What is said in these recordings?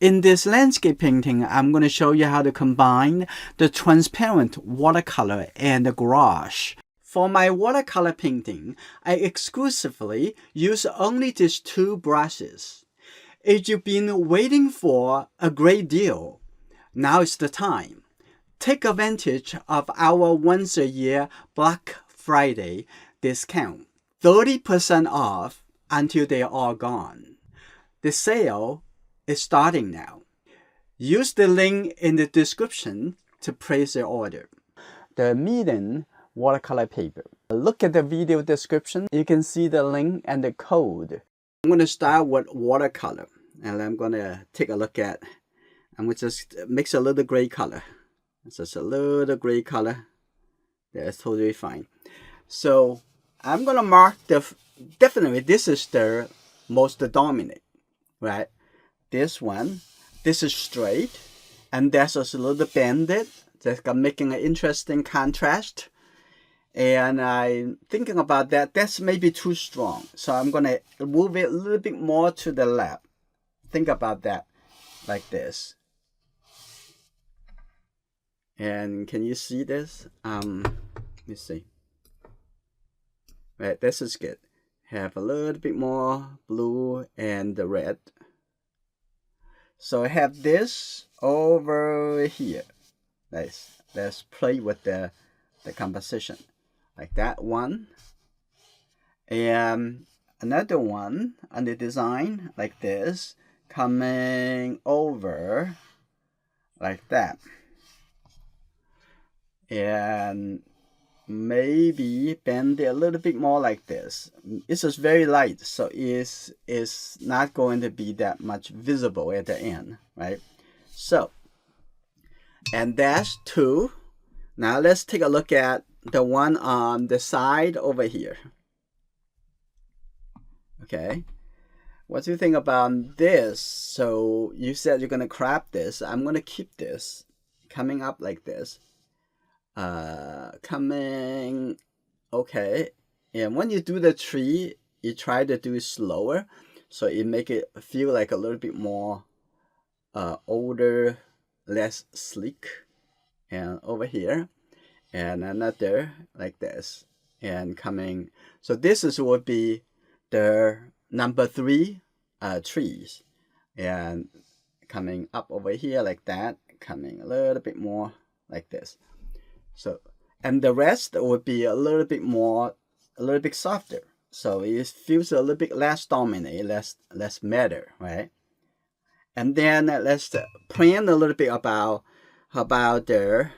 In this landscape painting, I'm going to show you how to combine the transparent watercolor and the gouache. For my watercolor painting, I exclusively use only these two brushes. If you've been waiting for a great deal, now is the time. Take advantage of our once-a-year Black Friday discount. 30% off until they are all gone. The sale is starting now. Use the link in the description to place your order. The medium watercolor paper. Look at the video description. You can see the link and the code. I'm going to start with watercolor. And I'm going to take a look at, I'm going to just mix a little gray color. It's just a little gray color. That's totally fine. So I'm going to mark definitely this is the most dominant, right? This one, this is straight, and that's just a little bended. That's making an interesting contrast. And I'm thinking about that. That's maybe too strong. So I'm going to move it a little bit more to the left. Think about that, like this. And can you see this? Let me see. Right, this is good. Have a little bit more blue and the red. So I have this over here. Let's play with the composition. Like that one. And another one on the design like this. Coming over like that. And maybe bend it a little bit more like this. It's just very light, so it's not going to be that much visible at the end, right? So, and that's two. Now let's take a look at the one on the side over here. Okay, what do you think about this? So you said you're gonna crop this. I'm gonna keep this coming up like this. Coming, okay. And when you do the tree, you try to do it slower, so it make it feel like a little bit more older, less sleek. And over here, and another like this, and coming. So this is would be the number 3 trees, and coming up over here like that, coming a little bit more like this. So, and the rest would be a little bit more, a little bit softer. So it feels a little bit less dominant, less matter, right? And then let's plan a little bit about the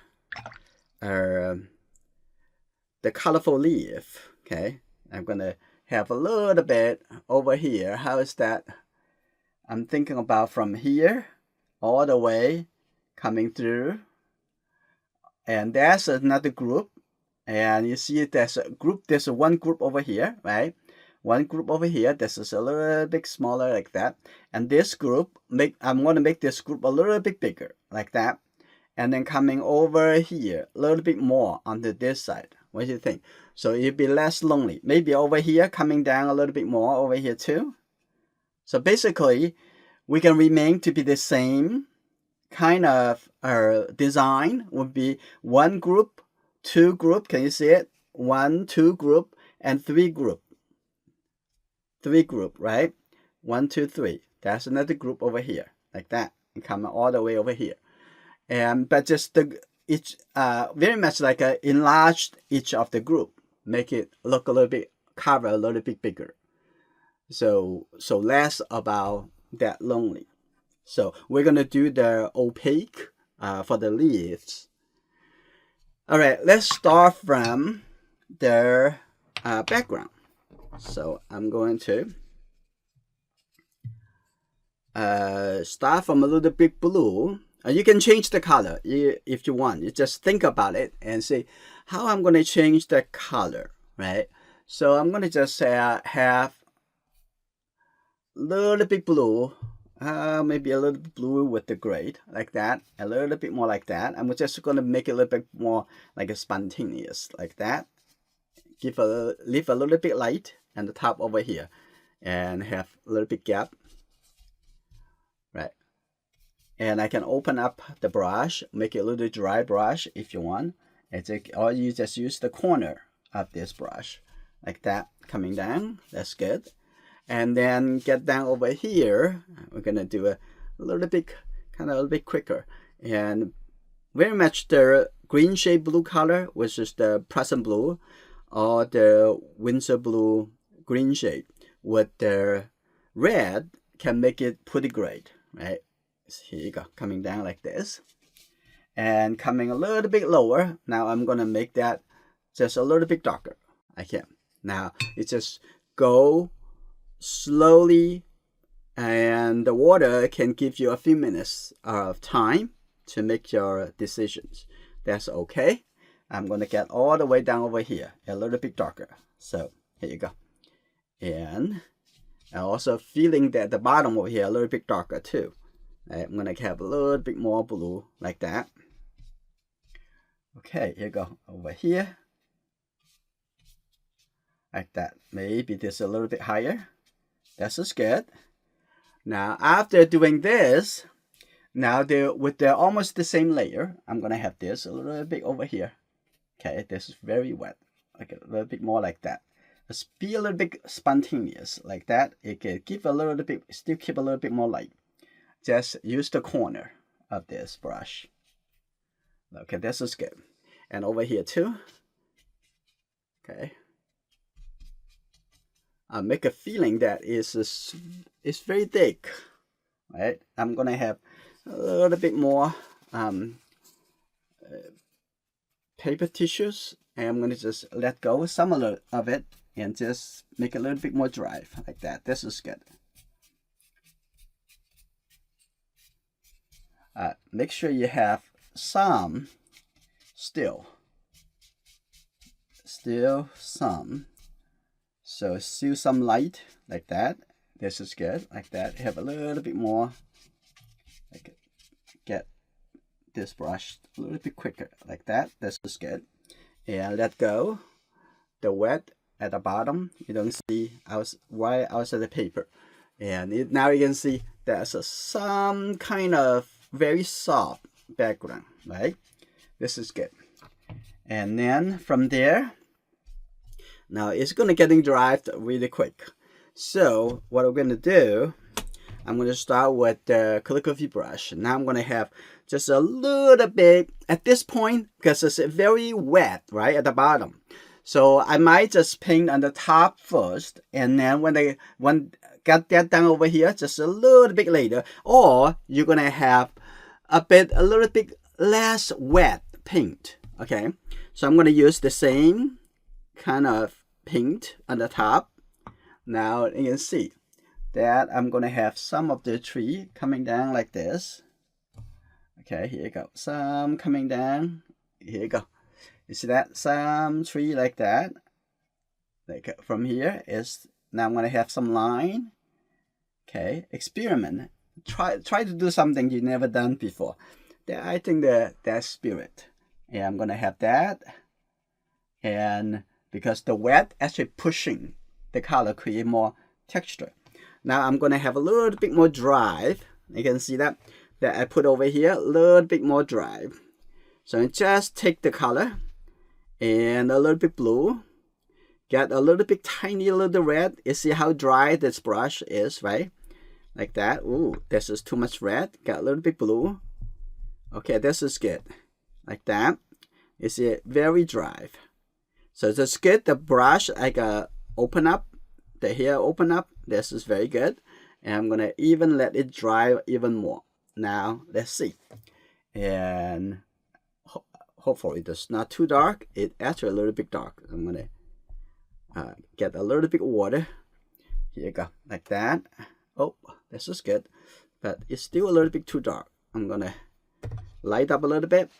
colorful leaf. Okay, I'm gonna have a little bit over here. How is that? I'm thinking about from here all the way coming through. And there's another group, and you see there's a group, there's one group over here, right? One group over here, this is a little bit smaller like that. And this group, I'm going to make this group a little bit bigger, like that. And then coming over here, a little bit more onto this side. What do you think? So it'll be less lonely. Maybe over here, coming down a little bit more over here too. So basically, we can remain to be the same kind of design. Would be one group, two group. Can you see it? 1, 2 group, and 3 group. 3 group, right? 1, 2, 3. That's another group over here, like that, and come all the way over here. And but just each very much like enlarged each of the group, make it look a little bit, cover a little bit bigger. So less about that lonely. So we're going to do the opaque for the leaves. All right, let's start from the background. So I'm going to start from a little bit blue. You can change the color if you want. You just think about it and say, how I'm going to change the color, right? So I'm going to just have a little bit blue. Maybe a little bit blue with the gray, like that. A little bit more like that. I'm just going to make it a little bit more like a spontaneous, like that. Leave a little bit light and the top over here, and have a little bit gap, right? And I can open up the brush, make it a little dry brush if you want. Or you just use the corner of this brush like that, coming down. That's good. And then get down over here. We're gonna do a little bit, kind of a little bit quicker, and very much the green shade blue color, which is the Prussian blue, or the Winsor blue green shade with the red can make it pretty great, right? So here you go, coming down like this, and coming a little bit lower. Now I'm gonna make that just a little bit darker. I can. Now it just go slowly, and the water can give you a few minutes of time to make your decisions. That's okay. I'm gonna get all the way down over here, a little bit darker. So here you go. And also feeling that the bottom over here a little bit darker too. I'm gonna have a little bit more blue like that. Okay, here you go, over here. Like that. Maybe this a little bit higher. This is good. Now after doing this, now with the almost the same layer, I'm gonna have this a little bit over here. Okay, this is very wet. Okay, a little bit more like that. Let's be a little bit spontaneous like that. It can give a little bit, still keep a little bit more light. Just use the corner of this brush. Okay, this is good. And over here too. Okay. I make a feeling that it's very thick, right? I'm gonna have a little bit more paper tissues, and I'm gonna just let go some of it and just make a little bit more dry like that. This is good. Make sure you have some still some. So still some light like that. This is good, like that. Have a little bit more. Like get this brush a little bit quicker, like that. This is good. And let go the wet at the bottom. You don't see right outside the paper. And now you can see there's some kind of very soft background, right? This is good. And then from there, now it's gonna getting dry really quick. So what I'm gonna do, I'm gonna start with the calligraphy brush. Now I'm gonna have just a little bit at this point because it's very wet, right, at the bottom. So I might just paint on the top first, and then when get that down over here, just a little bit later. Or you're gonna have a little bit less wet paint. Okay, so I'm gonna use the same kind of paint on the top. Now you can see that I'm gonna have some of the tree coming down like this. Okay, here you go, some coming down. Here you go. You see that? Some tree like that. Like from here is, now I'm gonna have some line. Okay, experiment. Try to do something you never done before. I think that spirit. And I'm gonna have that. And because the wet actually pushing the color, create more texture. Now I'm gonna have a little bit more dry. You can see that I put over here a little bit more dry. So I just take the color and a little bit blue, get a little bit tiny little red. You see how dry this brush is, right? Like that. Ooh, this is too much red. Got a little bit blue. Okay, this is good. Like that. You see it very dry. So just get the brush, I got open up, the hair open up. This is very good. And I'm gonna even let it dry even more. Now let's see. And hopefully it's not too dark. It's actually a little bit dark. I'm gonna get a little bit of water. Here you go, like that. Oh, this is good, but it's still a little bit too dark. I'm gonna light up a little bit.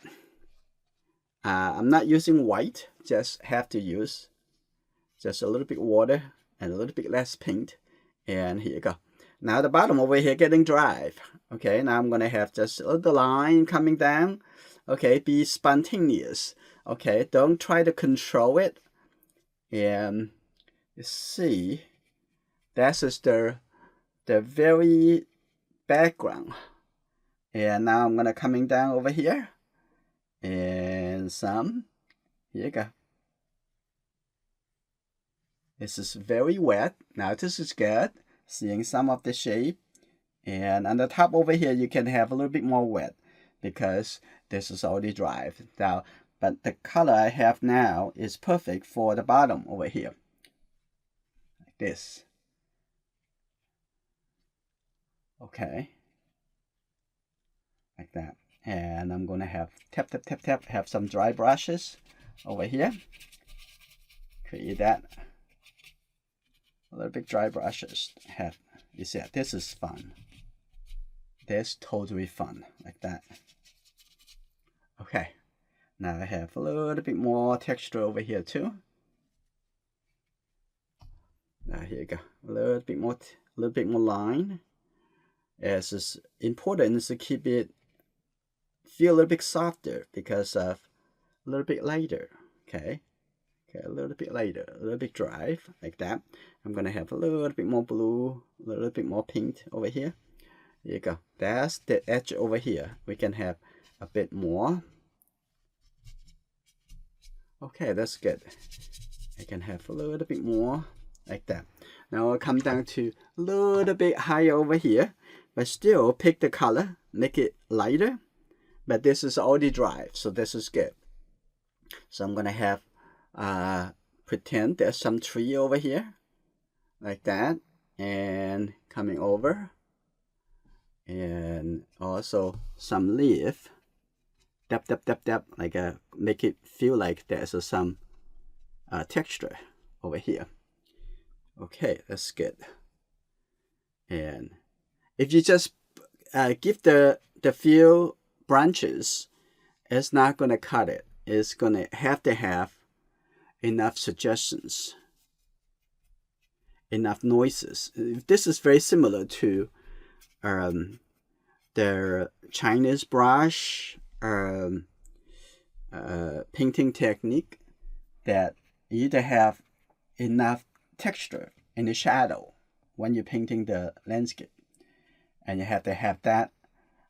I'm not using white, just have to use just a little bit water and a little bit less paint. And here you go. Now the bottom over here getting dry. Okay, now I'm gonna have just a little line coming down. Okay, be spontaneous. Okay, don't try to control it. And you see, that is the very background. And now I'm gonna coming down over here. And some, here you go. This is very wet. Now this is good. Seeing some of the shape. And on the top over here, you can have a little bit more wet because this is already dry. Now, but the color I have now is perfect for the bottom over here. Like this. Okay. Like that. And I'm gonna have tap, tap, tap, tap, have some dry brushes over here. Create that. A little bit dry brushes. Have, you see, this is fun. This totally fun, like that. Okay. Now I have a little bit more texture over here too. Now here you go. A little bit more line. As it's important is to keep it feel a little bit softer because of a little bit lighter. Okay. Okay, a little bit lighter, a little bit dry, like that. I'm gonna have a little bit more blue, a little bit more pink over here. Here you go. That's the edge over here. We can have a bit more. Okay, that's good. I can have a little bit more like that. Now I'll come down to a little bit higher over here, but still pick the color, make it lighter. But this is already dry, so this is good. So I'm gonna have pretend there's some tree over here, like that, and coming over, and also some leaf. Dab, dab, dab, dab, like make it feel like there's some texture over here. Okay, that's good. And if you just give the few branches, it's not gonna cut it. It's gonna have to have enough suggestions, enough noises. This is very similar to the Chinese brush painting technique, that you either have enough texture in the shadow when you're painting the landscape, and you have to have that,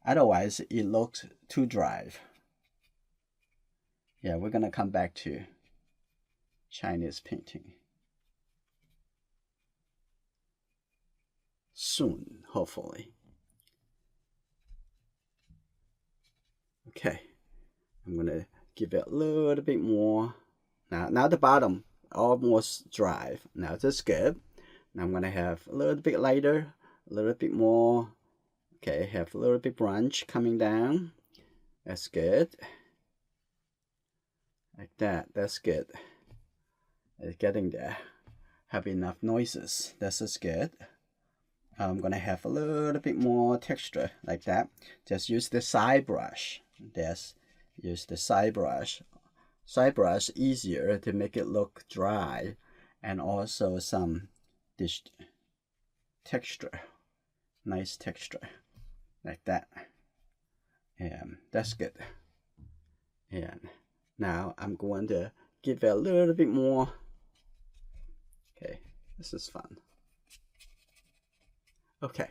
otherwise it looks too dry. Yeah, we're gonna come back to Chinese painting soon, hopefully. Okay, I'm gonna give it a little bit more. Now the bottom almost dry. Now that's good. Now I'm gonna have a little bit lighter, a little bit more. Okay, have a little bit branch coming down. That's good. Like that. That's good. It's getting there. Have enough noises. This is good. I'm gonna have a little bit more texture like that. Just use the side brush. Use the side brush. Side brush easier to make it look dry, and also some this texture, nice texture like that. And that's good. And now I'm going to give it a little bit more. Okay, this is fun. Okay,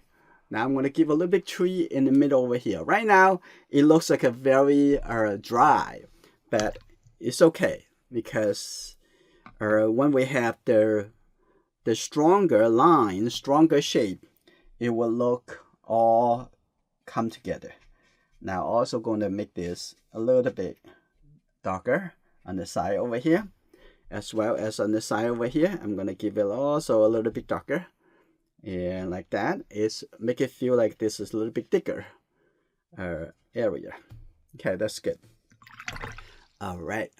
now I'm going to give a little bit tree in the middle over here. Right now, it looks like a very dry, but it's okay because when we have the stronger line, stronger shape, it will look all come together. Now also going to make this a little bit darker on the side over here, as well as on the side over here. I'm going to give it also a little bit darker. And like that, is make it feel like this is a little bit thicker area. Okay, that's good. All right.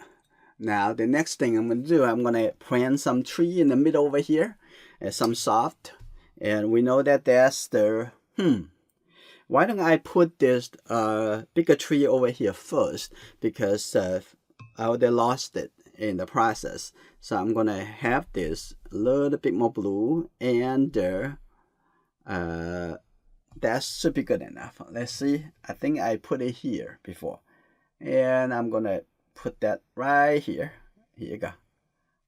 Now the next thing I'm going to do, I'm going to plant some tree in the middle over here, and some soft. And we know that there's the why don't I put this bigger tree over here first, because I would have lost it in the process. So I'm gonna have this a little bit more blue, and that should be good enough. Let's see. I think I put it here before, and I'm gonna put that right here. Here you go,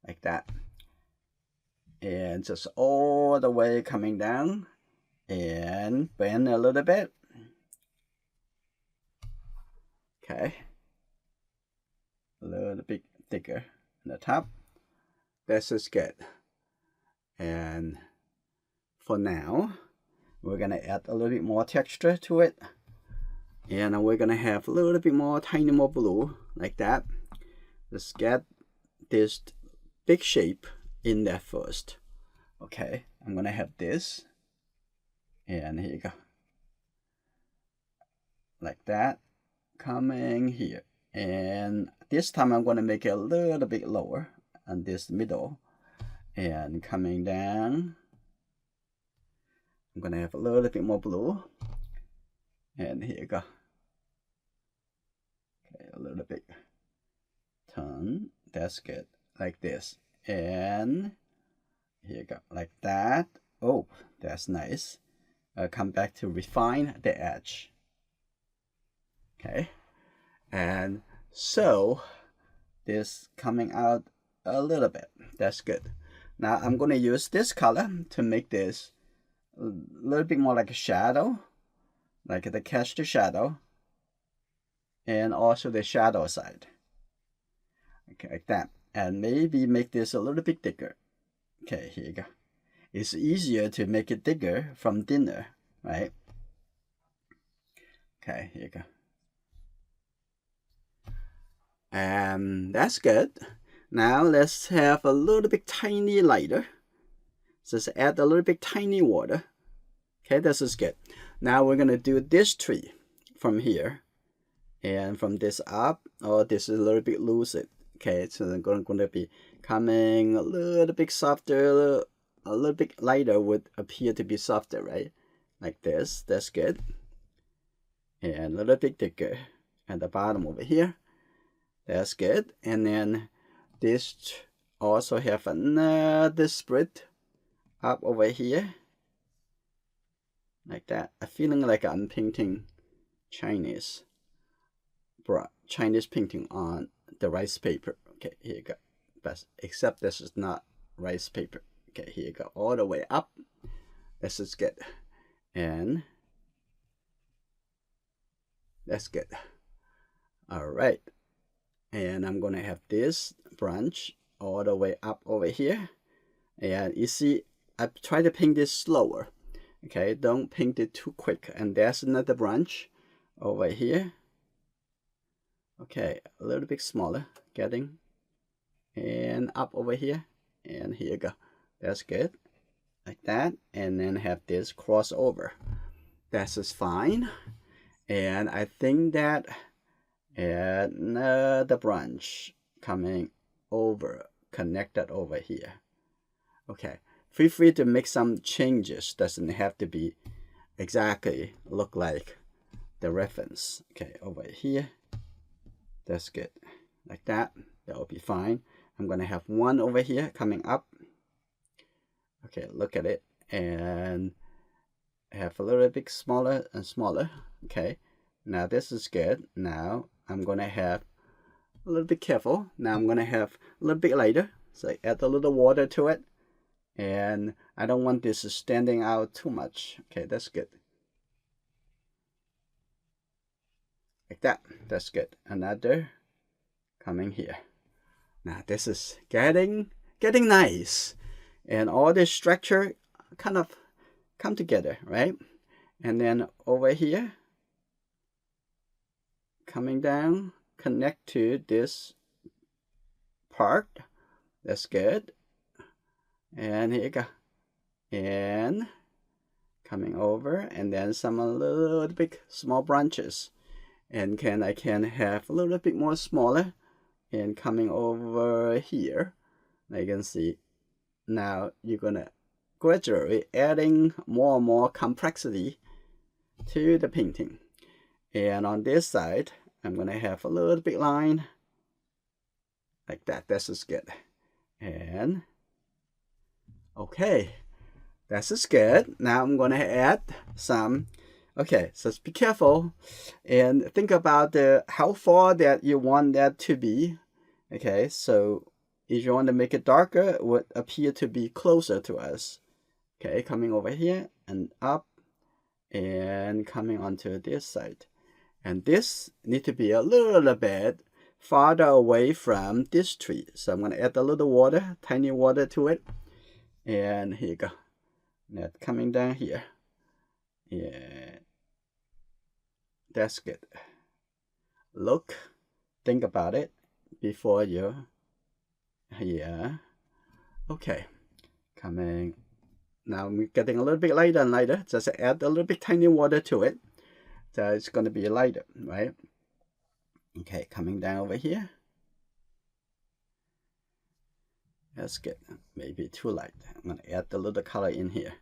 like that, and just all the way coming down, and bend a little bit. Okay, a little bit thicker on the top. This is good. And for now, we're gonna add a little bit more texture to it, and we're gonna have a little bit more, tiny more blue like that. Let's get this big shape in there first. Okay, I'm gonna have this, and here you go, like that, coming here. And this time I'm gonna make it a little bit lower on this middle, and coming down. I'm gonna have a little bit more blue, and here you go. Okay, a little bit turn. That's good, like this. And here you go, like that. Oh, that's nice. I'll come back to refine the edge. Okay, and so this coming out a little bit. That's good. Now I'm gonna use this color to make this a little bit more like a shadow, like the cast shadow, and also the shadow side. Okay, like that. And maybe make this a little bit thicker. Okay, here you go. It's easier to make it thicker from thinner, right? Okay, here you go. And that's good. Now let's have a little bit tiny lighter. Just add a little bit tiny water. Okay, this is good. Now we're gonna do this tree from here, and from this up. Oh, this is a little bit lucid. Okay, so I'm going to be coming a little bit softer, a little bit lighter would appear to be softer, right? Like this. That's good. And a little bit thicker at the bottom over here. That's good. And then this also have another split up over here, like that. I'm feeling like I'm painting Chinese painting on the rice paper. Okay, here you go. But except this is not rice paper. Okay, here you go, all the way up. This is good. And that's good. All right. And I'm gonna have this branch all the way up over here. And you see, I try to paint this slower. Okay, don't paint it too quick. And there's another branch over here. Okay, a little bit smaller, getting, and up over here, and here you go. That's good, like that. And then have this crossover. That is fine. And I think that another branch coming over, connected over here. Okay, feel free to make some changes. Doesn't have to be exactly look like the reference. Okay, over here. That's good, like that. That will be fine. I'm gonna have one over here coming up. Okay, look at it, and have a little bit smaller and smaller. Okay, now this is good. Now I'm gonna have a little bit careful. Now I'm gonna have a little bit lighter. So I add a little water to it, and I don't want this standing out too much. Okay, that's good. Like that. That's good. Another coming here. Now this is getting nice, and all this structure kind of come together, right? And then over here, coming down, connect to this part. That's good. And here you go. And coming over, and then some a little bit small branches. And I can have a little bit more smaller, and coming over here. Now you can see, now you're gonna gradually adding more and more complexity to the painting. And on this side, I'm gonna have a little bit line like that. This is good. And okay, this is good. Now I'm gonna add some. Okay, so be careful and think about how far that you want that to be. Okay, so if you want to make it darker, it would appear to be closer to us. Okay, coming over here and up, and coming onto this side. And this need to be a little bit farther away from this tree. So I'm going to add a little water, tiny water to it. And here you go. That's coming down here. Yeah. That's good. Look, think about it before you, here. Okay, coming. Now we're getting a little bit lighter and lighter. Just add a little bit tiny water to it. So it's going to be lighter, right? Okay, coming down over here. That's good. Maybe too light. I'm going to add a little color in here.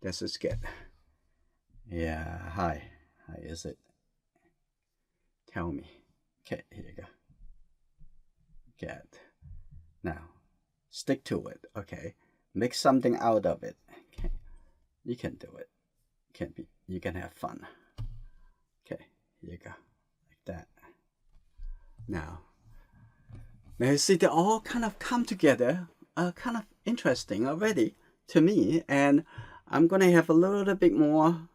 This is good. Yeah, how is it? Tell me. Okay, here you go. Good. Now, stick to it, okay? Make something out of it. Okay, you can do it. You can have fun. Okay, here you go, like that. Now you see they all kind of come together, kind of interesting already to me. And I'm gonna have a little bit more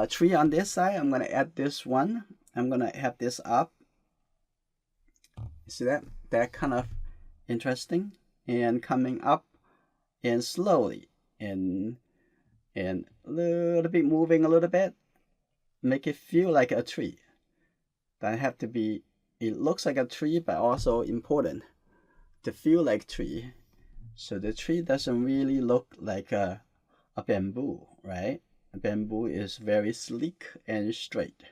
tree on this side. I'm gonna add this one. I'm gonna have this up. See that? That kind of interesting, and coming up and slowly and a little bit moving a little bit, make it feel like a tree. Doesn't have to be, it looks like a tree, but also important to feel like tree. So the tree doesn't really look like a bamboo, right? A bamboo is very sleek and straight.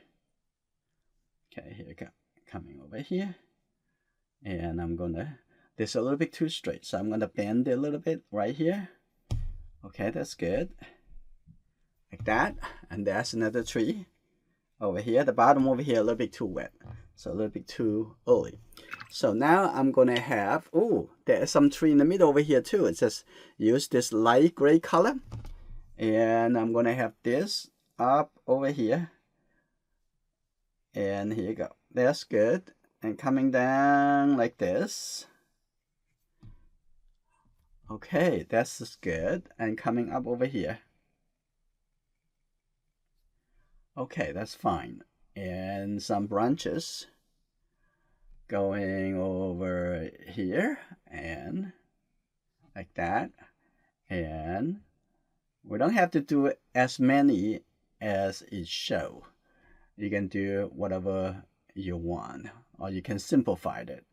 Okay, here we go. Coming over here. And I'm gonna, this is a little bit too straight, so I'm gonna bend it a little bit right here. Okay, that's good. Like that. And that's another tree over here. The bottom over here a little bit too wet, so a little bit too early. So now I'm gonna have, oh, there's some tree in the middle over here too. It says use this light gray color, and I'm gonna have this up over here. And here you go. That's good. And coming down like this. Okay, that's good. And coming up over here. Okay, that's fine. And some branches going over here and like that. And we don't have to do as many as it shows. You can do whatever you want, or you can simplify it.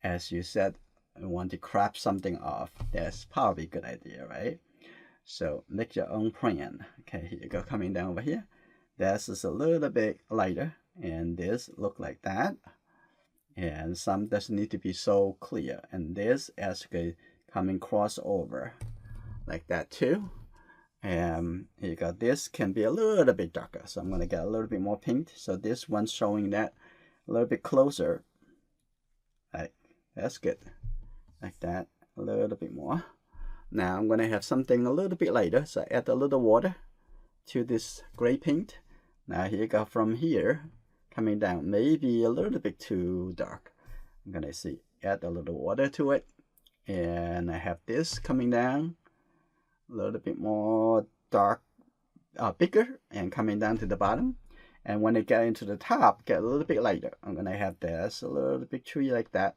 As you said, you want to crop something off. That's probably a good idea, right? So make your own plan. Okay, here you go, coming down over here. This is a little bit lighter, and this look like that. And some doesn't need to be so clear. And this is coming cross over like that too. And here you go, this can be a little bit darker. So I'm gonna get a little bit more pink. So this one's showing that a little bit closer. Like, that's good. Like that, a little bit more. Now I'm gonna have something a little bit lighter. So add a little water to this gray paint. Now here you go, from here, coming down, maybe a little bit too dark. I'm gonna add a little water to it. And I have this coming down, a little bit more dark, bigger, and coming down to the bottom. And when it get into the top, get a little bit lighter. I'm gonna have this a little bit tree like that,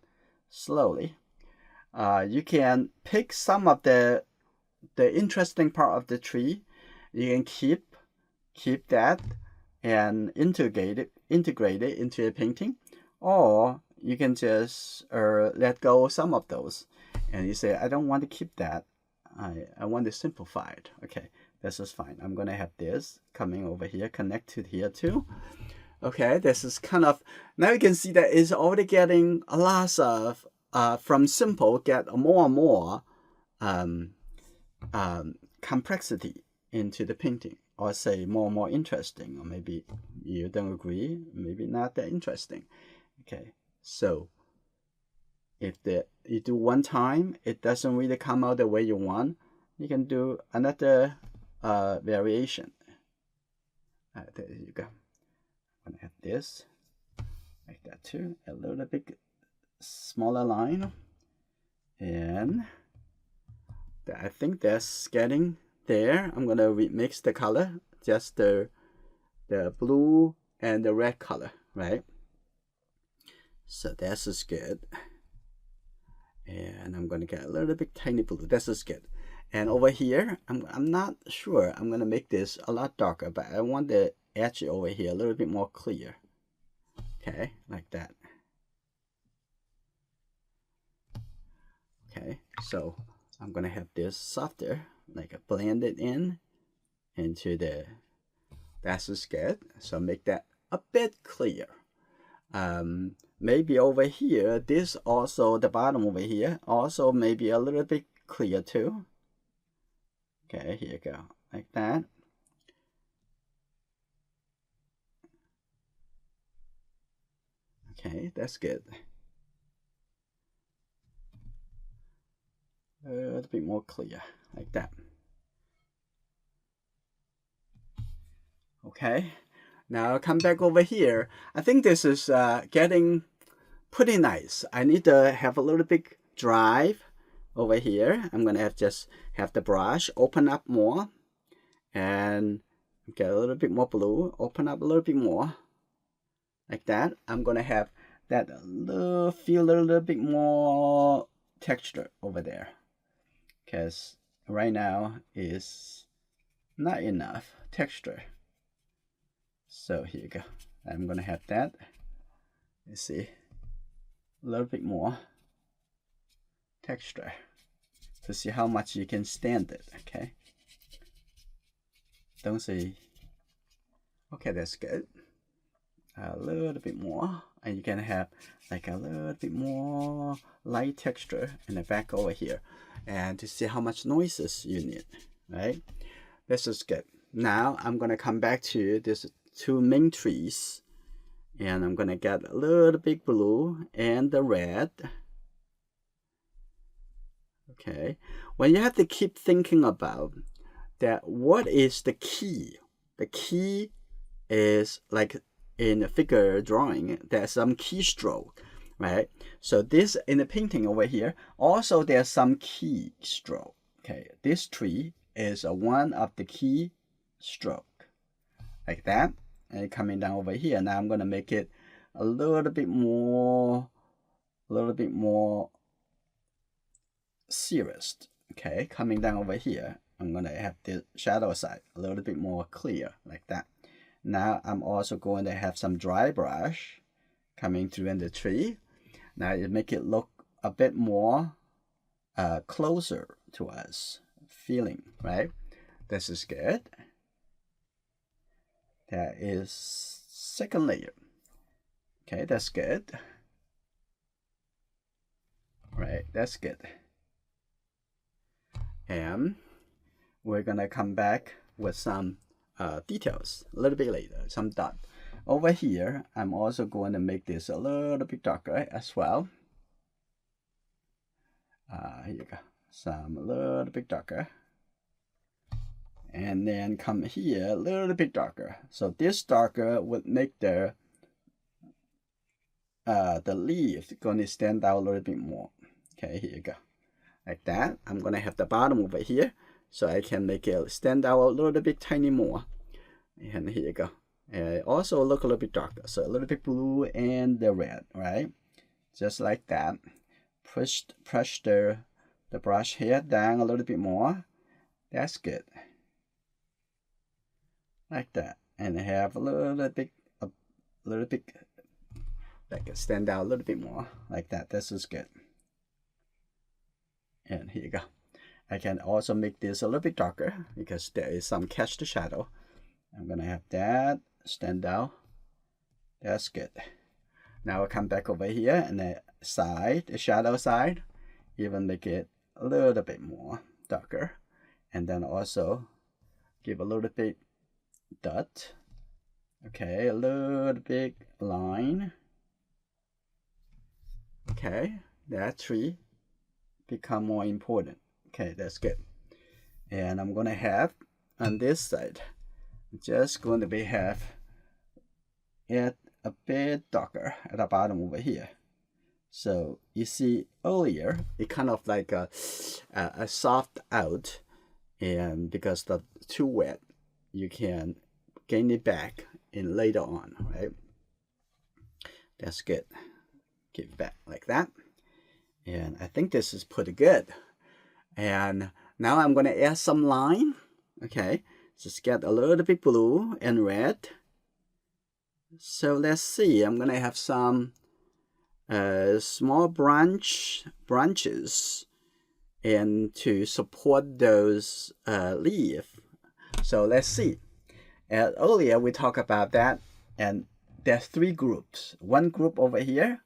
slowly. You can pick some of the interesting part of the tree. You can keep that and integrate it into a painting, or you can just let go of some of those. And you say, I don't want to keep that. I want to simplify it. Okay, this is fine. I'm gonna have this coming over here, connect to here too. Okay, this is kind of, now you can see that it's already getting a lot of, from simple, get more and more complexity into the painting, or say more and more interesting, or maybe you don't agree, maybe not that interesting. Okay, so if you do one time, it doesn't really come out the way you want, you can do another variation. There you go. I'm gonna have this like that too, a little bit smaller line, and I think that's getting there. I'm gonna remix the color, just the blue and the red color, right? So this is good. And I'm gonna get a little bit tiny blue. This is good. And over here, I'm not sure. I'm gonna make this a lot darker, but I want the edge over here a little bit more clear. Okay, like that. Okay, so I'm gonna have this softer, like blend it in into the. That's just good. So make that a bit clear. Maybe over here, this also the bottom over here also maybe a little bit clear too. Okay, here you go, like that. Okay, that's good. A little bit more clear, like that. Okay, now come back over here. I think this is getting pretty nice. I need to have a little bit drive over here. I'm gonna just have the brush open up more and get a little bit more blue, open up a little bit more, like that. I'm gonna have that feel a little bit more texture over there, because right now is not enough texture. So here you go. I'm gonna have that. You see, a little bit more texture to see how much you can stand it. Okay, don't see. Okay, that's good. A little bit more, and you can have like a little bit more light texture in the back over here, and to see how much noises you need, right? This is good. Now I'm gonna come back to this two main trees, and I'm gonna get a little bit blue and the red. Okay, when you have to keep thinking about that, what is the key? The key is like in a figure drawing, there's some keystroke, right? So this in the painting over here, also there's some keystroke. Okay, this tree is one of the key stroke, like that. And coming down over here, now I'm gonna make it a little bit more serious. Okay, coming down over here, I'm gonna have the shadow side a little bit more clear, like that. Now I'm also going to have some dry brush coming through in the tree. Now you make it look a bit more closer to us feeling, right? This is good. That is second layer. Okay, that's good. Right, that's good. And we're gonna come back with some details a little bit later, some dot. Over here, I'm also going to make this a little bit darker as well. Here you go, some a little bit darker. And then come here a little bit darker. So this darker would make the leaf going to stand out a little bit more. Okay, here you go, like that. I'm gonna have the bottom over here, so I can make it stand out a little bit tiny more. And here you go. Also look a little bit darker, so a little bit blue and the red, right? Just like that. Push the brush here down a little bit more. That's good. Like that, and have a little bit like stand out a little bit more, like that. This is good. And here you go. I can also make this a little bit darker because there is some catch the shadow. I'm gonna have that stand out. That's good. Now I'll come back over here and the side, the shadow side, even make it a little bit more darker, and then also give a little bit dot. Okay, a little bit line. Okay, that tree become more important. Okay, that's good. And I'm gonna have on this side, just going to be have it a bit darker at the bottom over here. So you see earlier it kind of like a soft out, and because the too wet, you can gain it back in later on, right? That's good. Give it back like that. And I think this is pretty good. And now I'm going to add some line. Okay, just get a little bit blue and red. So let's see. I'm going to have some small branches and to support those leaves. So let's see. Earlier we talked about that, and there's 3 groups. One group over here,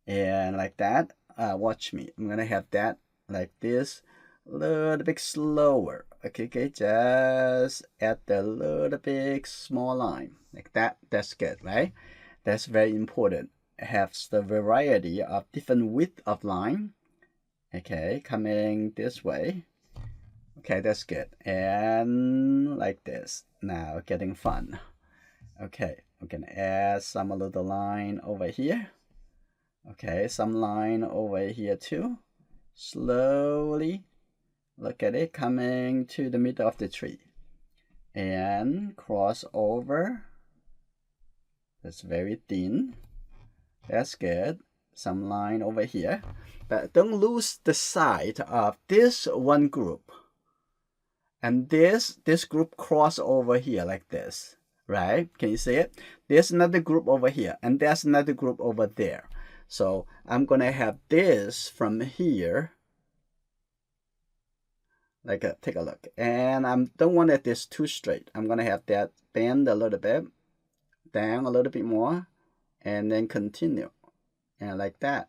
and like that. Watch me. I'm gonna have that like this, a little bit slower. Okay, just add a little bit small line like that. That's good, right? That's very important. Have the variety of different width of line. Okay, coming this way. Okay, that's good. And like this. Now getting fun. Okay, I'm gonna add some little line over here. Okay, some line over here too. Slowly, look at it, coming to the middle of the tree. And cross over. That's very thin. That's good. Some line over here. But don't lose the sight of this one group. And this group cross over here like this, right? Can you see it? There's another group over here, and there's another group over there. So I'm gonna have this from here, like take a look. And I don't want this too straight. I'm gonna have that bend a little bit, down a little bit more, and then continue, and like that.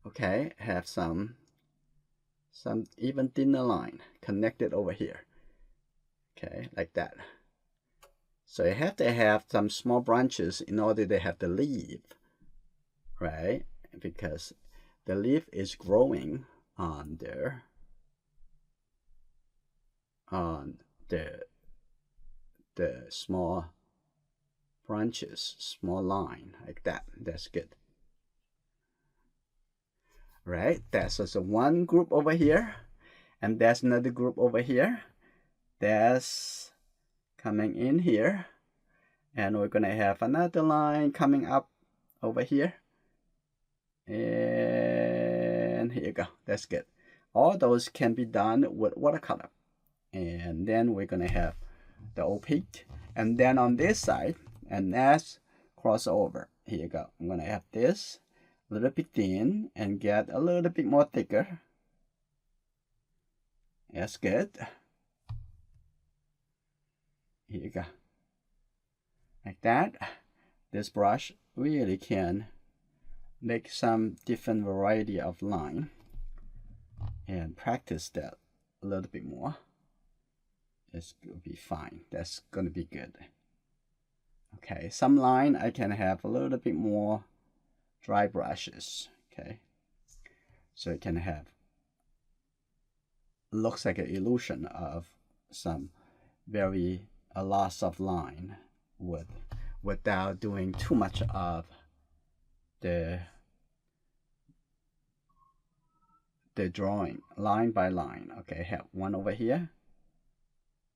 Okay, have some even thinner line connected over here. Okay, like that. So you have to have some small branches in order to have the leaf, right? Because the leaf is growing on the small branches, small line like that. That's good. Right, that's also one group over here, and there's another group over here. That's coming in here, and we're gonna have another line coming up over here, and here you go. That's good. All those can be done with watercolor. And then we're gonna have the opaque, and then on this side, and that's crossover. Here you go. I'm gonna have this a little bit thin and get a little bit more thicker. That's good. Here you go. Like that. This brush really can make some different variety of line, and practice that a little bit more. It's gonna be fine. That's gonna be good. Okay, some line I can have a little bit more dry brushes. Okay, so it can have, looks like an illusion of some very a loss of line without doing too much of the drawing line by line. Okay, have one over here,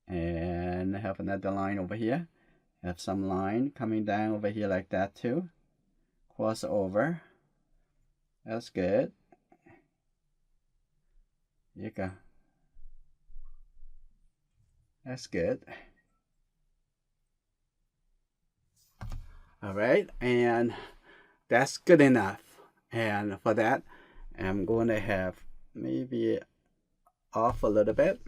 and have another line over here. Have some line coming down over here like that too. Cross over. That's good. Here you go. That's good. All right, and that's good enough. And for that, I'm going to have maybe off a little bit,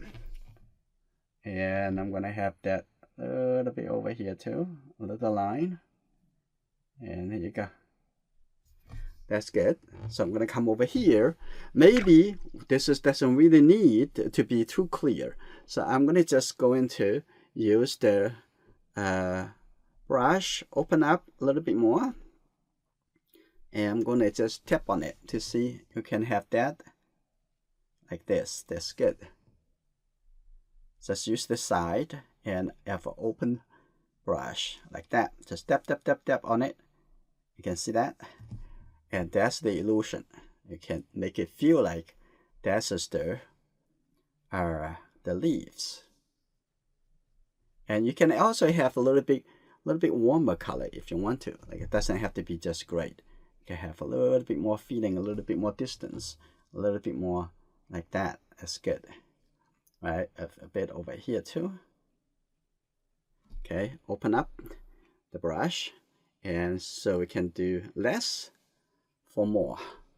and I'm going to have that a little bit over here too, a little line, and here you go. That's good. So I'm going to come over here. Maybe this doesn't really need to be too clear, so I'm going to just go into use the brush, open up a little bit more, and I'm going to just tap on it to see you can have that like this. That's good. Just use the side and have an open brush like that. Just tap, tap, tap, tap on it. You can see that, and that's the illusion. You can make it feel like that's just the leaves. And you can also have a little bit warmer color if you want to. Like, it doesn't have to be just gray. You can have a little bit more feeling, a little bit more distance, a little bit more like that. That's good. Right, a bit over here too. Okay, open up the brush, and so we can do less for more,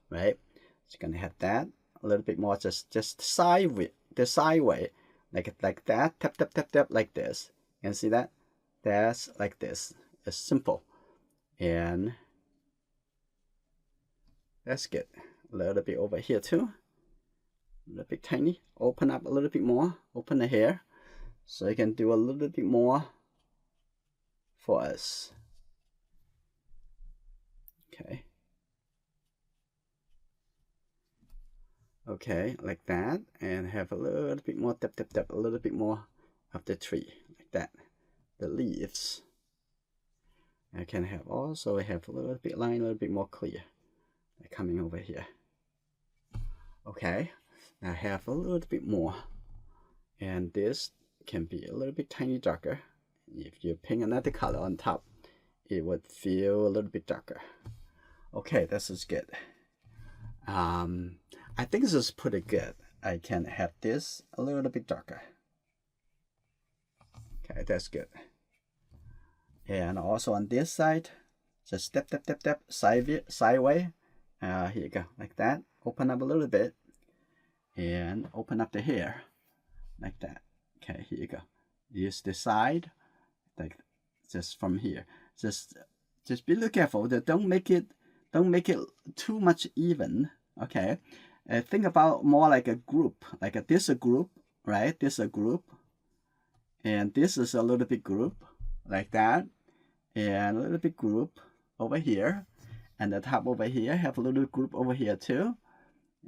right? So you're gonna have that a little bit more, just sideway, like that, tap tap tap tap, like this. You can see that? That's like this. It's simple, and that's good. A little bit over here too. A little bit tiny. Open up a little bit more. Open the hair, so you can do a little bit more for us. Okay. Okay, like that, and have a little bit more tap tap tap, a little bit more of the tree, like that. The leaves. I can have also have a little bit line, a little bit more clear, like coming over here. Okay, now have a little bit more, and this can be a little bit tiny darker. If you paint another color on top, it would feel a little bit darker. Okay, this is good. I think this is pretty good. I can have this a little bit darker. Okay, that's good. And also on this side, just step, tap, tap, tap, sideways. Here you go, like that. Open up a little bit, and open up the hair, like that. Okay, here you go. Use the side, like just from here. Just be little careful. Don't make it too much even. Okay. Think about more like a group, like this a group, right? This a group, and this is a little bit group, like that, and a little bit group over here, and the top over here have a little group over here too,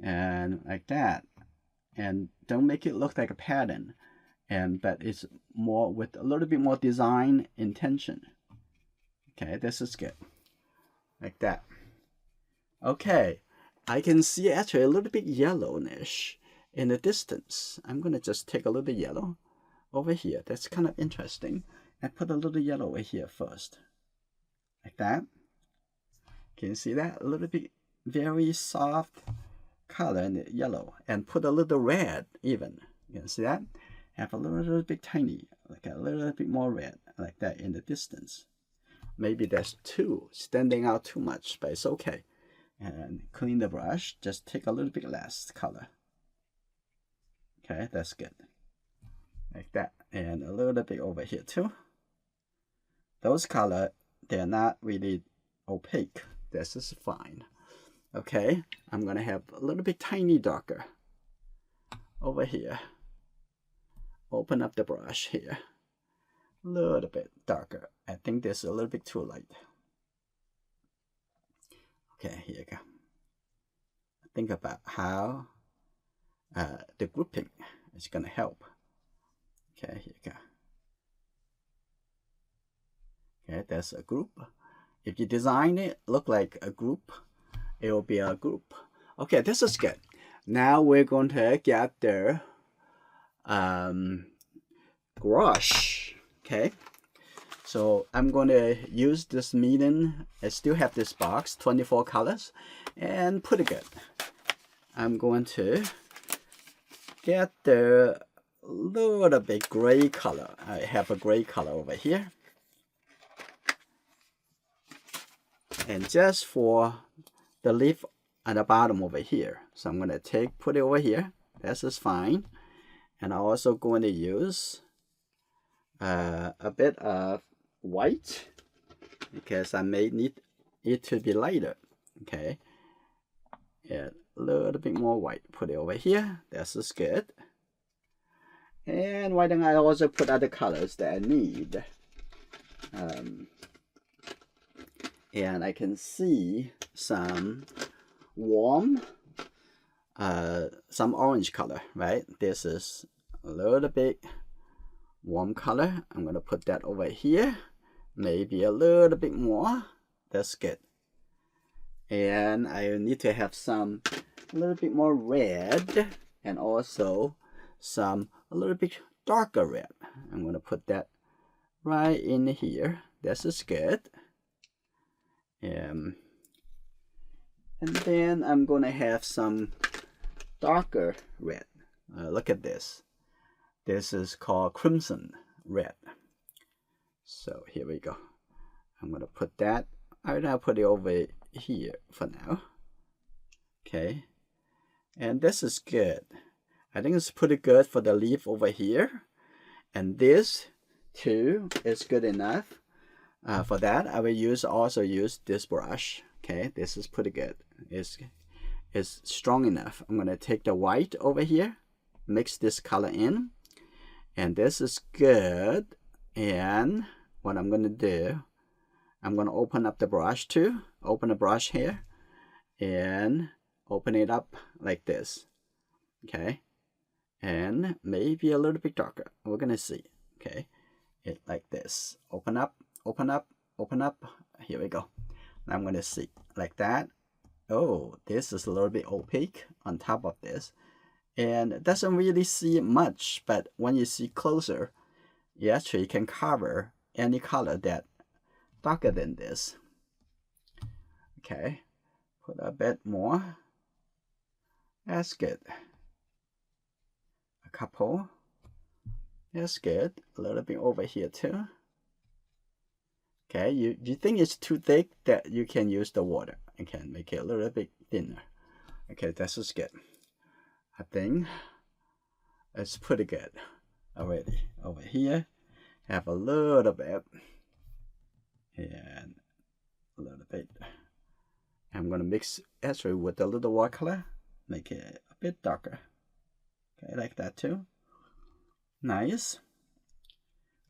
and like that. And don't make it look like a pattern, but it's more with a little bit more design intention. Okay, this is good, like that. Okay. I can see actually a little bit yellowish in the distance. I'm gonna just take a little yellow over here. That's kind of interesting. And put a little yellow over here first. Like that. Can you see that? A little bit very soft color in the yellow. And put a little red even. You can see that? Have a little bit tiny, like a little bit more red, like that in the distance. Maybe that's too standing out too much, but it's okay. And clean the brush, just take a little bit less color. Okay, that's good. Like that. And a little bit over here too. Those color, they're not really opaque. This is fine. Okay, I'm gonna have a little bit tiny darker over here. Open up the brush here. A little bit darker. I think this is a little bit too light. Okay, here you go. Think about how the grouping is going to help. Okay, here you go. Okay, that's a group. If you design it look like a group, it will be a group. Okay, this is good. Now we're going to get the gouache. Okay. So I'm going to use this medium. I still have this box, 24 colors, and pretty good. I'm going to get the little bit gray color. I have a gray color over here. And just for the leaf at the bottom over here. So I'm going to put it over here. This is fine. And I'm also going to use a bit of white because I may need it to be lighter. Okay, yeah, a little bit more white. Put it over here. This is good. And why don't I also put other colors that I need? And I can see some warm, some orange color, right? This is a little bit warm color. I'm gonna put that over here. Maybe a little bit more. That's good. And I need to have a little bit more red, and also a little bit darker red. I'm gonna put that right in here. This is good. And then I'm gonna have some darker red. Look at this. This is called crimson red. So here we go. I'm gonna put that. I'll put it over here for now. Okay. And this is good. I think it's pretty good for the leaf over here. And this too is good enough. For that, I will also use this brush. Okay, this is pretty good. It's strong enough. I'm gonna take the white over here, mix this color in, and this is good. And what I'm gonna do, I'm gonna open up the brush too. Open the brush here, and open it up like this. Okay, and maybe a little bit darker. We're gonna see. Okay, it like this. Open up, open up, open up. Here we go. Now I'm gonna see like that. Oh, this is a little bit opaque on top of this, and it doesn't really see much, but when you see closer, you actually can cover any color that darker than this. Okay, put a bit more. That's good. A couple. That's good. A little bit over here too. Okay, you think it's too thick, that you can use the water. You can make it a little bit thinner. Okay, this is good. I think it's pretty good already. Over here, have a little bit and a little bit. I'm gonna mix actually with a little watercolor, make it a bit darker. Okay, like that too. Nice.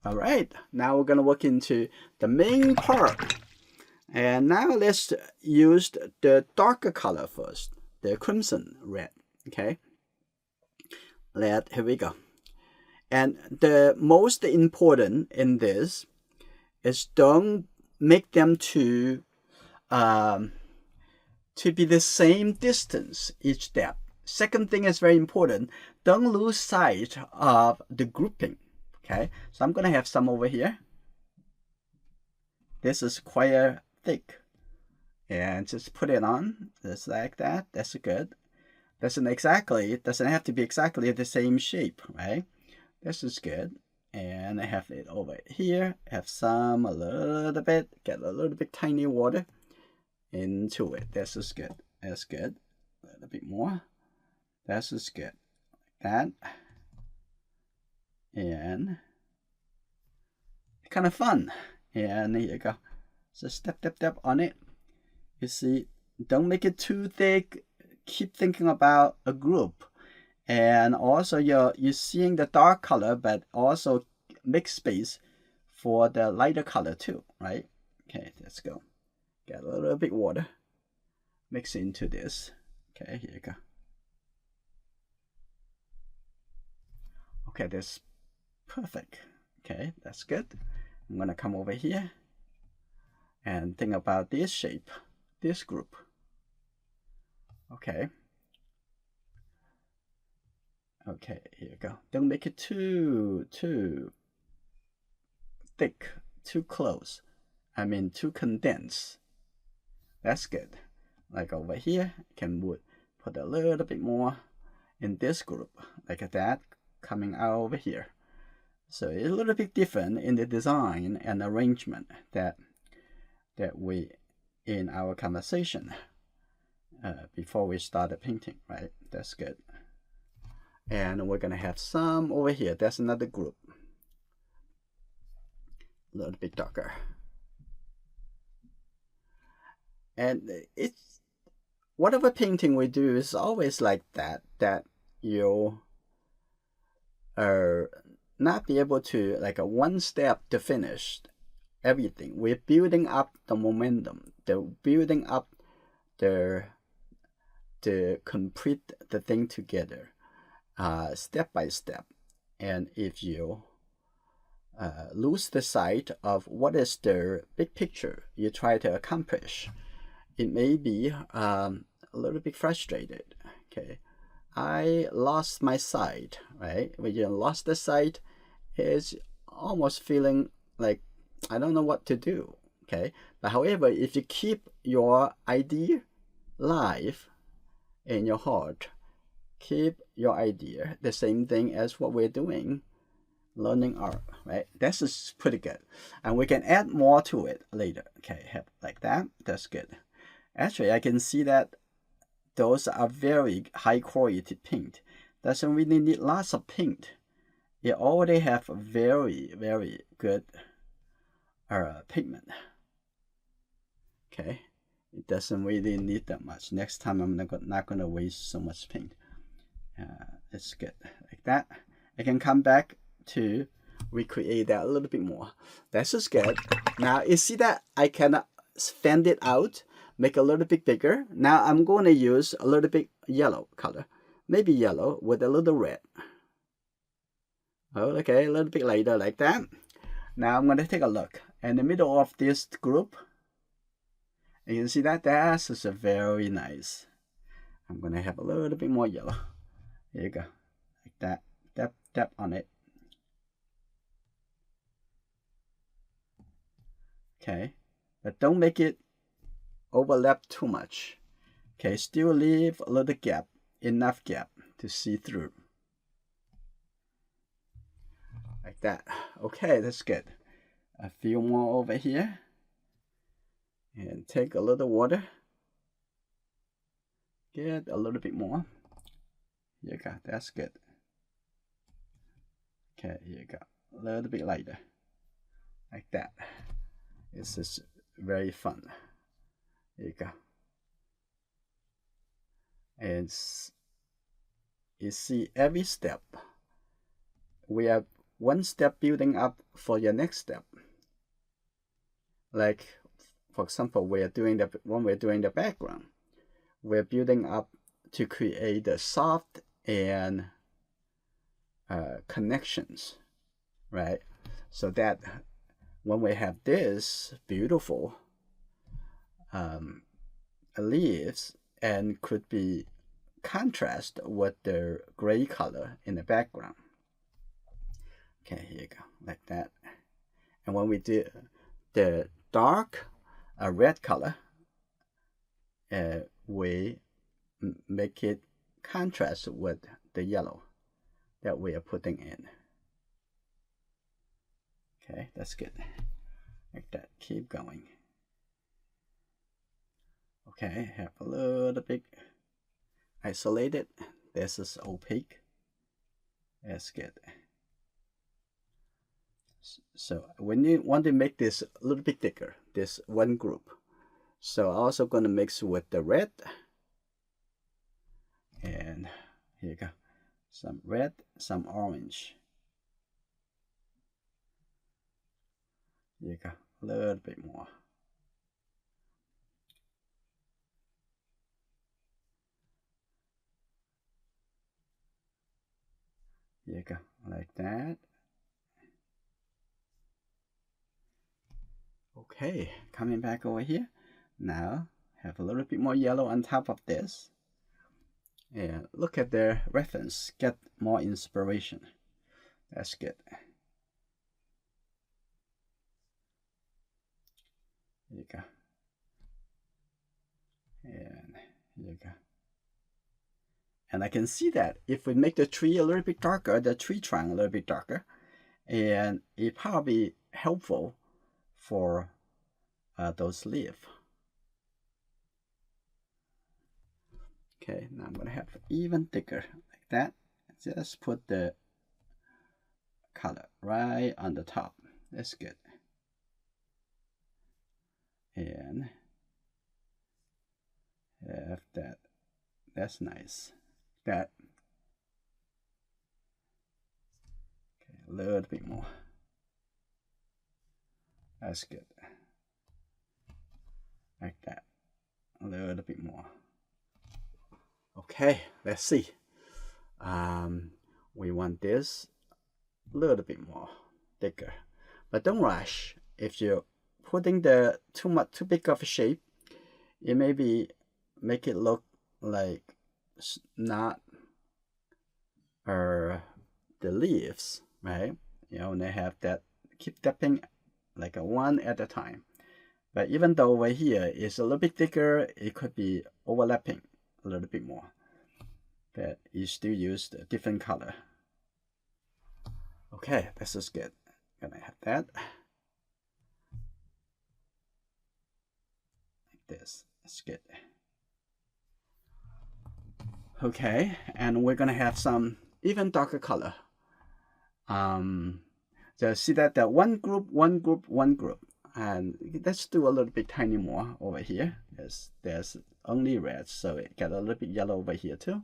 All right, now we're gonna work into the main part. And now let's use the darker color first, the crimson red. Okay, here we go. And the most important in this is don't make them to be the same distance each step. Second thing is very important. Don't lose sight of the grouping. Okay, so I'm gonna have some over here. This is quite thick, and just put it on just like that. That's good. It doesn't have to be exactly the same shape, right? This is good. And I have it over here. Have some a little bit. Get a little bit tiny water into it. This is good. That's good. A little bit more. This is good. Like that. And kind of fun. And here you go. So step on it. You see, don't make it too thick. Keep thinking about a group. And also you're seeing the dark color, but also make space for the lighter color too, right? Okay, let's go. Get a little bit water. Mix into this. Okay, here you go. Okay, that's perfect. Okay, that's good. I'm gonna come over here and think about this shape, this group. Okay. Okay, here you go. Don't make it too thick, too close. I mean, too condensed. That's good. Like over here, you can put a little bit more in this group, like that, coming out over here. So it's a little bit different in the design and arrangement that we in our conversation before we start the painting, right? That's good. And we're gonna have some over here. That's another group. A little bit darker. And it's whatever painting we do is always like that you are not be able to like a one step to finish everything. We're building up the momentum, building up the complete the thing together, step by step. And if you lose the sight of what is the big picture you try to accomplish, it may be a little bit frustrated. Okay, I lost my sight, right? When you lost the sight, it's almost feeling like, I don't know what to do. Okay, but however, if you keep your idea live in your heart, keep your idea the same thing as what we're doing, learning art, right? This is pretty good, and we can add more to it later. Okay, have like that. That's good. Actually, I can see that those are very high quality paint. Doesn't really need lots of paint. It already have a very, very good pigment. Okay, it doesn't really need that much. Next time I'm not gonna waste so much paint. It's good like that. I can come back to recreate that a little bit more. That's just good. Now you see that I can fan it out, make a little bit bigger. Now I'm going to use a little bit yellow color, maybe yellow with a little red. Oh, okay, a little bit later like that. Now I'm going to take a look in the middle of this group. You can see that that's just very nice. I'm going to have a little bit more yellow. Here you go, like that. Tap on it. Okay, but don't make it overlap too much. Okay, still leave a little gap, enough gap to see through. Like that. Okay, that's good. A few more over here. And take a little water. Get a little bit more. Here you go, that's good. Okay, here you go. A little bit lighter. Like that. This is very fun. Here you go. And you see every step. We have one step building up for your next step. Like, for example, when we're doing the background, we're building up to create the soft and connections, right? So that when we have this beautiful leaves and could be contrast with the gray color in the background. Okay, here you go, like that. And when we do the dark red color, we make it contrast with the yellow that we are putting in. Okay, that's good. Like that, keep going. Okay, have a little bit isolated. This is opaque. That's good. So when you want to make this a little bit thicker, this one group. So I'm also going to mix with the red. And here you go. Some red, some orange. Here you go. A little bit more. Here you go. Like that. Okay, coming back over here. Now, have a little bit more yellow on top of this. And look at the reference, get more inspiration. That's good. Here you go. And here you go. And I can see that if we make the tree a little bit darker, the tree trunk a little bit darker, and it probably helpful for those leaves. Okay, now I'm going to have even thicker like that. Just put the color right on the top. That's good. And have that. That's nice. That. Okay, a little bit more. That's good. Like that. A little bit more. Okay, let's see. We want this a little bit more thicker, but don't rush. If you're putting the too big of a shape, it maybe make it look like not the leaves, right? You know, and they have that. Keep tapping like a one at a time. But even though over here is a little bit thicker, it could be overlapping a little bit more. But you still use a different color. Okay, this is good. Gonna have that. Like this. That's good. Okay, and we're gonna have some even darker color. So see that one group, one group, one group. And let's do a little bit tiny more over here. There's only red, so it got a little bit yellow over here too.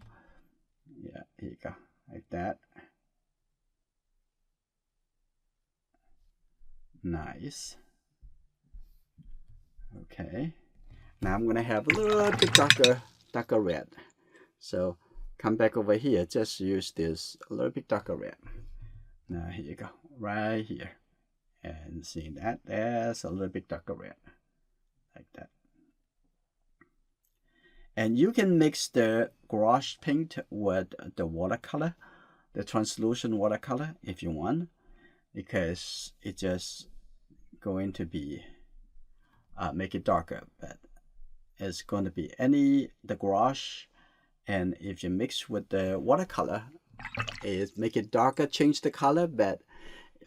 Yeah, here you go, like that. Nice. Okay, now I'm gonna have a little bit darker red. So come back over here, just use this a little bit darker red. Now here you go, right here. And see that there's a little bit darker red, like that. And you can mix the gouache paint with the watercolor, the translucent watercolor if you want, because it's just going to be make it darker, but it's going to be the gouache, and if you mix with the watercolor, it make it darker, change the color, but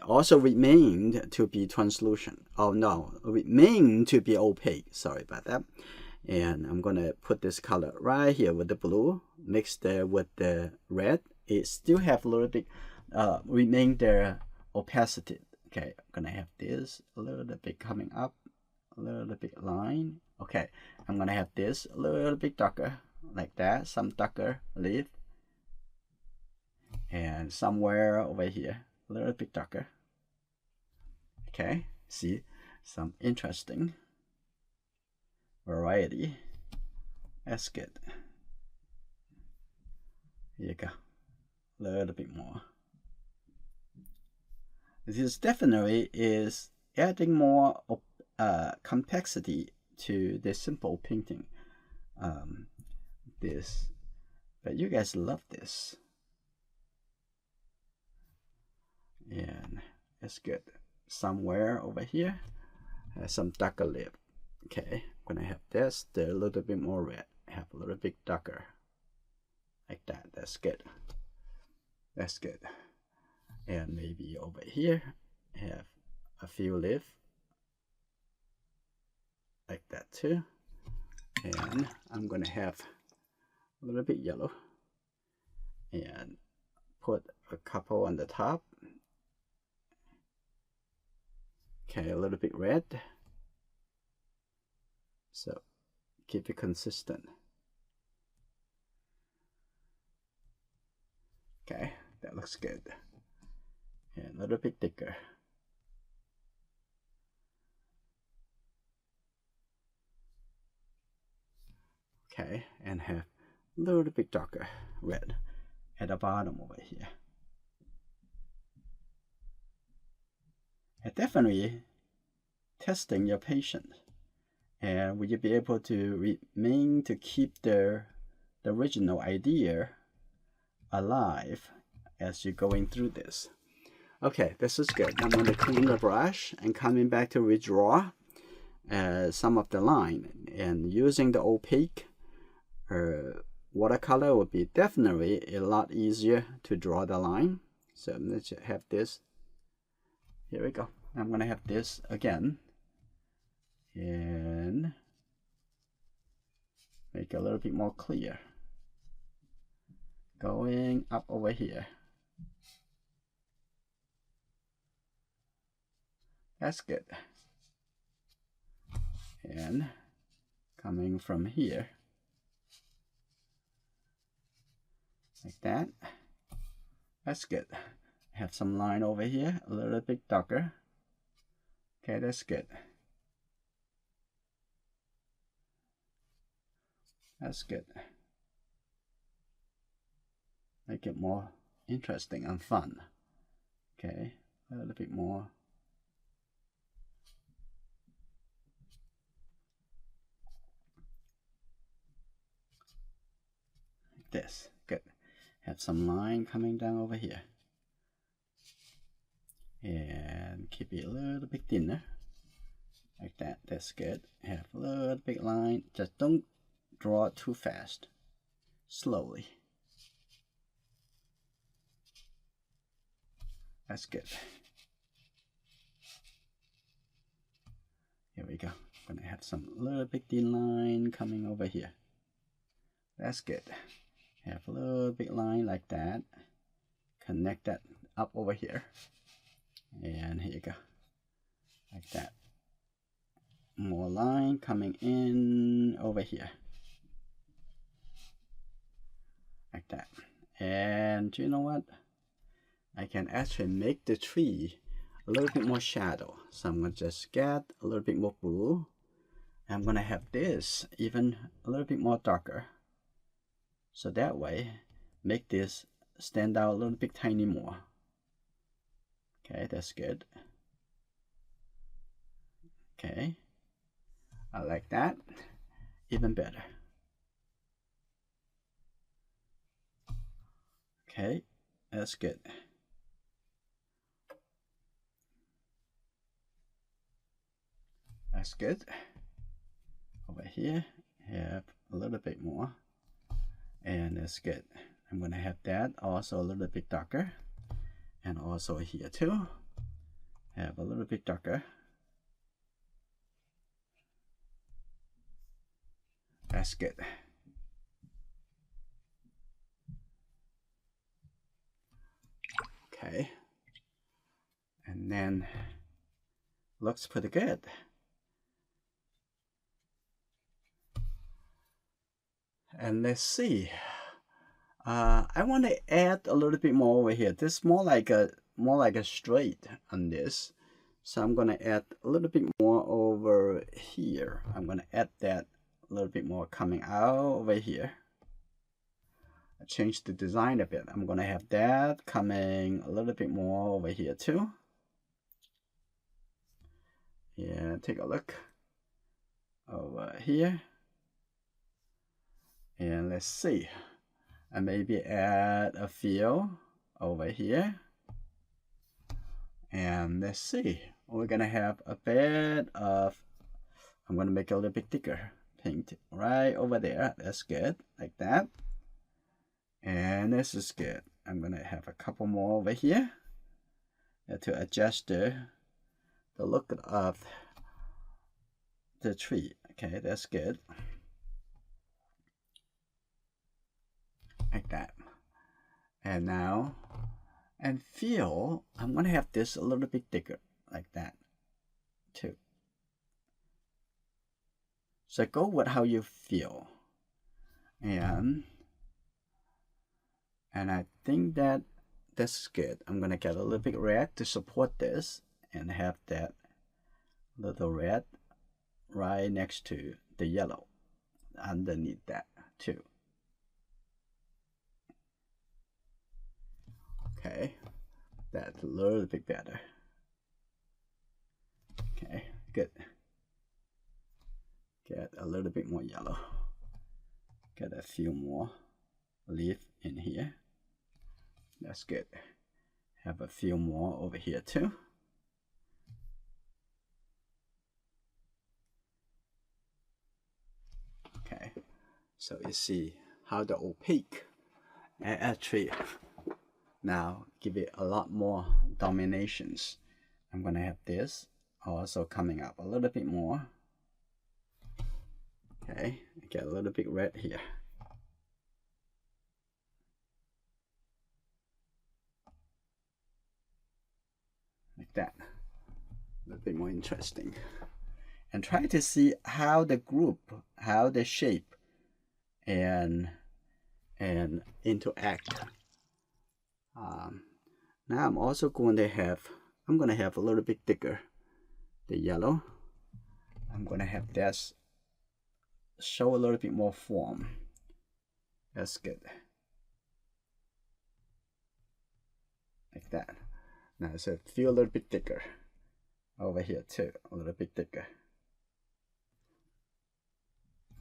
also remained to be translucent. Oh no, remain to be opaque. Sorry about that. And I'm gonna put this color right here with the blue, mixed with the red. It still have a little bit remain their opacity. Okay, I'm gonna have this a little bit coming up, a little bit line. Okay, I'm gonna have this a little bit darker, like that. Some darker leaf, and somewhere over here a little bit darker. Okay, see some interesting variety. That's good. Here you go, a little bit more. This definitely is adding more complexity to the simple painting. But you guys love this, and it's good. Somewhere over here, some darker lip. Okay, I'm gonna have this, a little bit more red, have a little bit darker, like that. That's good. That's good. And maybe over here, have a few leaves, like that too. And I'm gonna have a little bit yellow, and put a couple on the top. Okay, a little bit red. So keep it consistent. Okay, that looks good. And a little bit thicker. Okay, and have a little bit darker red at the bottom over here. And definitely testing your patience. And will you be able to remain to keep the original idea alive as you're going through this? Okay, this is good. I'm going to clean the brush and coming back to redraw some of the line, and using the opaque watercolor would be definitely a lot easier to draw the line. So let's have this. Here we go. I'm going to have this again and make it a little bit more clear. Going up over here. That's good. And coming from here, like that. That's good. Have some line over here, a little bit darker. Okay, that's good. That's good. Make it more interesting and fun. Okay, a little bit more. Like this. Good. Have some line coming down over here. And keep it a little bit thinner. like that. That's good. Have a little big line. Just don't draw too fast. Slowly. That's good. Here we go. I'm gonna have some little big thin line coming over here. That's good. Have a little big line like that. Connect that up over here. And here you go. Like that. More line coming in over here. Like that. And you know what? I can actually make the tree a little bit more shadow. So I'm going to just get a little bit more blue. I'm going to have this even a little bit more darker. So that way, make this stand out a little bit tiny more. Okay, that's good. Okay, I like that. Even better. Okay, that's good. That's good. Over here, have a little bit more. And that's good. I'm going to have that also a little bit darker. And also here too. Have a little bit darker. That's good. Okay. And then looks pretty good. And let's see. I want to add a little bit more over here. This is more like a straight on this. So I'm going to add a little bit more over here. I'm going to add that a little bit more coming out over here. I changed the design a bit. I'm going to have that coming a little bit more over here too. Yeah, take a look over here. And let's see. I maybe add a fill over here. And let's see. We're going to have a bit of, I'm going to make it a little bit thicker. Paint right over there. That's good. Like that. And this is good. I'm going to have a couple more over here to adjust the look of the tree. Okay, that's good. Like that. And now, and feel, I'm going to have this a little bit thicker. Like that, too. So go with how you feel. And I think that that's good. I'm going to get a little bit red to support this and have that little red right next to the yellow underneath that too. Okay, that's a little bit better. Okay, good. Get a little bit more yellow. Get a few more leaf in here. That's good. Have a few more over here too. Okay, so you see how the opaque actually now give it a lot more dominations. I'm gonna have this also coming up a little bit more. Okay, get a little bit red here. Like that. A little bit more interesting. And try to see how the group, how the shape and interact. Now I'm also going to have, I'm going to have a little bit thicker the yellow. I'm going to have this show a little bit more form. That's good. Like that. Now so feel a little bit thicker over here too, a little bit thicker.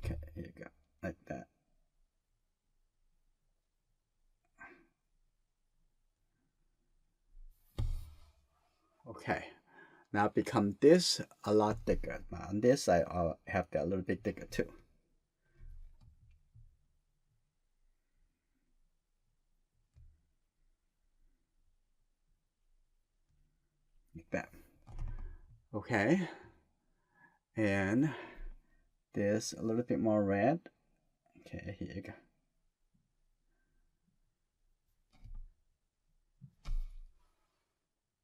Okay, here you go, like that. Okay, now become this a lot thicker. Now on this side, I'll have that a little bit thicker too. Like that. Okay. And this a little bit more red. Okay, here you go.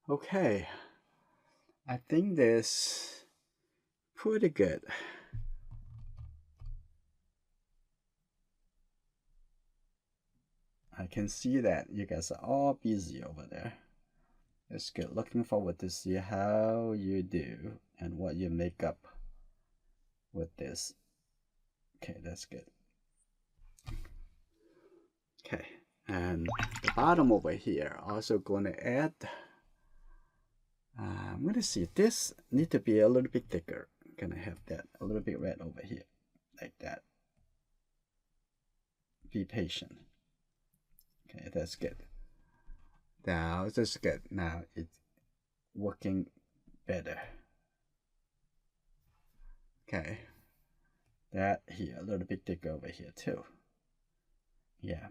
Okay, I think this pretty good. I can see that you guys are all busy over there. That's good. Looking forward to see how you do and what you make up with this. Okay, that's good. Okay, and the bottom over here, also going to add, I'm going to see this need to be a little bit thicker. I'm going to have that a little bit red over here, like that. Be patient. Okay, that's good. Now, that's good. Now it's working better. Okay, that here, a little bit thicker over here too. Yeah.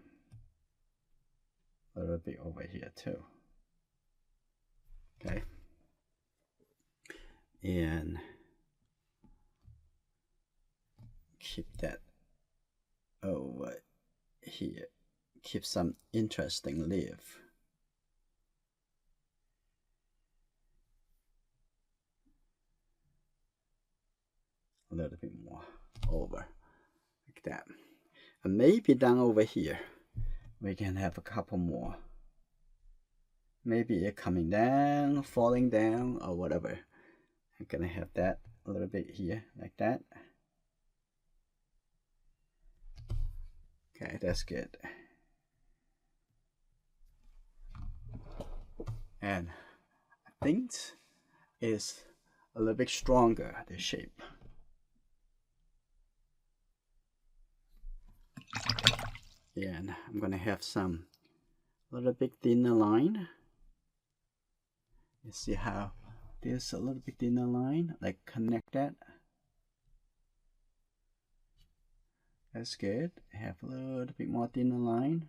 A little bit over here too. Okay. And keep that over here. Keep some interesting leaf. A little bit more over, like that. And maybe down over here, we can have a couple more. Maybe it coming down, falling down, or whatever. I'm gonna have that a little bit here, like that. Okay, that's good. And I think it's a little bit stronger, the shape. And I'm gonna have some little bit thinner line. You see how there's a little bit thinner line, like connect that. That's good. Have a little bit more thinner line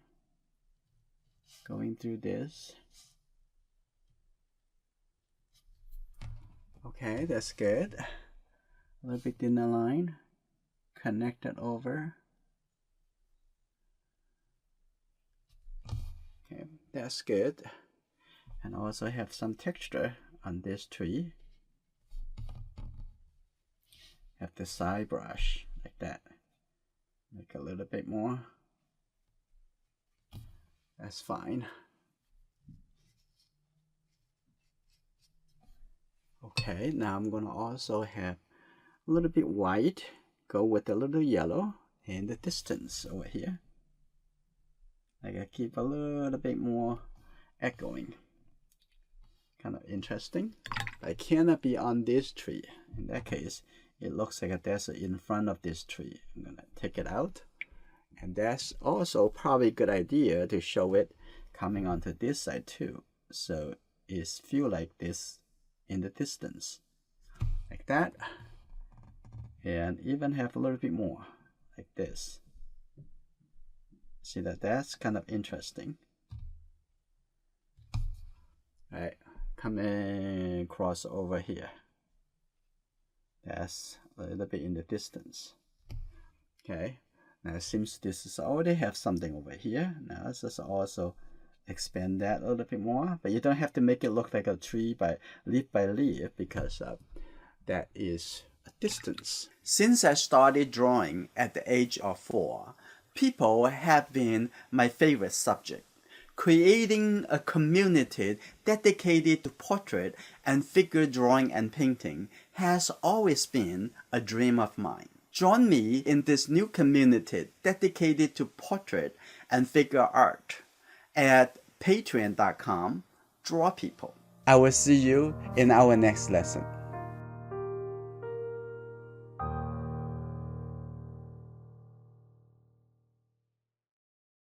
going through this. Okay, that's good. A little bit thinner line. Connect it over. Okay, that's good. And also have some texture on this tree. Have the side brush like that. Make a little bit more. That's fine. Okay, now I'm gonna also have a little bit white. Go with a little yellow in the distance over here. Like I keep a little bit more echoing. Kind of interesting. But it cannot be on this tree. In that case, it looks like a desert in front of this tree. I'm gonna take it out. And that's also probably a good idea to show it coming onto this side too. So it feel like this in the distance. Like that. And even have a little bit more like this. See that that's kind of interesting. All right, coming across over here. That's a little bit in the distance. Okay, now it seems this is already have something over here. Now let's just also expand that a little bit more, but you don't have to make it look like a tree by leaf because that is a distance. Since I started drawing at the age of 4, people have been my favorite subject. Creating a community dedicated to portrait and figure drawing and painting has always been a dream of mine. Join me in this new community dedicated to portrait and figure art at patreon.com/drawpeople. I will see you in our next lesson.